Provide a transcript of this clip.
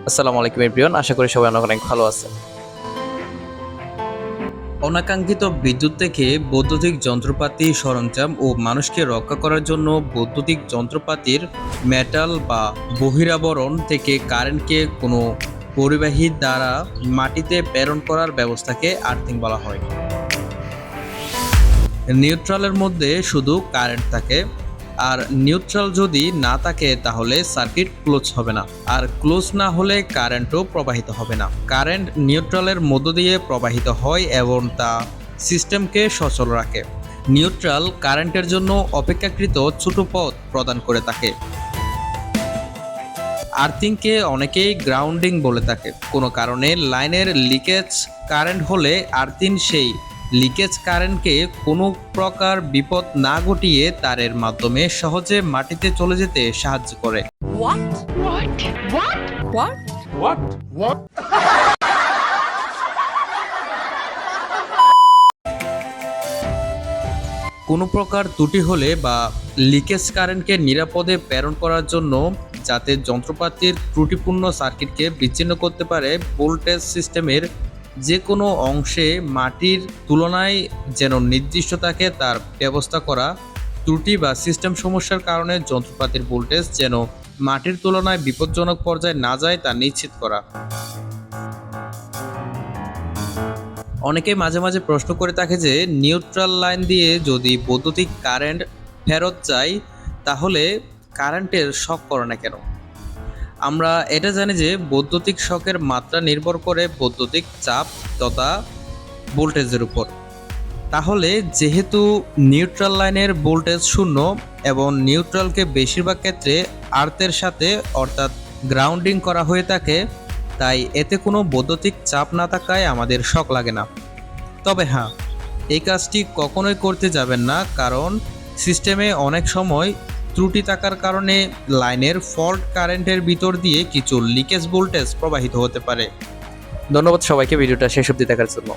আসসালামু আলাইকুম এভরিওয়ান, আশা করি সবাই অনেক অনেক ভালো আছেন। অনাকাঙ্ক্ষিত বিদ্যুৎ থেকে বৈদ্যুতিক যন্ত্রপাতি, সরঞ্জাম ও মানুষকে রক্ষা করার জন্য বৈদ্যুতিক যন্ত্রপাতির মেটাল বা বহিরাবরণ থেকে কারেন্টকে কোনো পরিবাহী দ্বারা মাটিতে প্রেরণ করার ব্যবস্থাকে আর্থিং বলা হয়। নিউট্রালের মধ্যে শুধু কারেন্ট থাকে, আর নিউট্রাল যদি না থাকে তাহলে সার্কিট ক্লোজ হবে না, আর ক্লোজ না হলে কারেন্টও প্রবাহিত হবে না। কারেন্ট নিউট্রালের মধ্য দিয়ে প্রবাহিত হয় এবং তা সিস্টেমকে সচল রাখে। নিউট্রাল কারেন্টের জন্য অপেক্ষাকৃত ছোট পথ প্রদান করে থাকে। আর্থিংকে অনেকেই গ্রাউন্ডিং বলে থাকে। কোনো কারণে লাইনের লিকেজ কারেন্ট হলে আর্থিং সেই লিকেজ কারেন্টকে কোনো প্রকার বিপদ না ঘটিয়ে তারের মাধ্যমে সহজে মাটিতে চলে যেতে সাহায্য করে। What? What? What? What? What? What? কোনো প্রকার ত্রুটি হলে বা লিকেজ কারেন্টকে নিরাপদে প্রেরণ করার জন্য, যাতে যন্ত্রপাতির ত্রুটিপূর্ণ সার্কিটকে বিচ্ছিন্ন করতে পারে, ভোল্টেজ সিস্টেমের যে কোনো অংশে মাটির তুলনায় যেন নির্দিষ্ট থাকে তার ব্যবস্থা করা। ত্রুটি বা সিস্টেম সমস্যার কারণে যন্ত্রপাতির ভোল্টেজ যেন মাটির তুলনায় বিপজ্জনক পর্যায়ে না যায় তা নিশ্চিত করা। অনেকে মাঝে মাঝে প্রশ্ন করে থাকে যে নিউট্রাল লাইন দিয়ে যদি বৈদ্যুতিক কারেন্ট ফেরত যায় তাহলে কারেন্টের শক করে না কেন? আমরা এটা জানি যে বৈদ্যুতিক শকের মাত্রা নির্ভর করে বৈদ্যুতিক চাপ তথা ভোল্টেজের উপর। তাহলে যেহেতু নিউট্রাল লাইনের ভোল্টেজ শূন্য এবং নিউট্রালকে বেশিরভাগ ক্ষেত্রে আর্থের সাথে অর্থাৎ গ্রাউন্ডিং করা হয়ে থাকে, তাই এতে কোনো বৈদ্যুতিক চাপ না থাকায় আমাদের শক লাগে না। তবে হ্যাঁ, এই কাজটি কখনোই করতে যাবেন না, কারণ সিস্টেমে অনেক সময় ত্রুটি থাকার কারণে লাইনের ফল্ট কারেন্টের ভিতর দিয়ে কিছু লিকেজ ভোল্টেজ প্রবাহিত হতে পারে। ধন্যবাদ সবাইকে ভিডিওটা শেষ অবধি দেখার জন্য।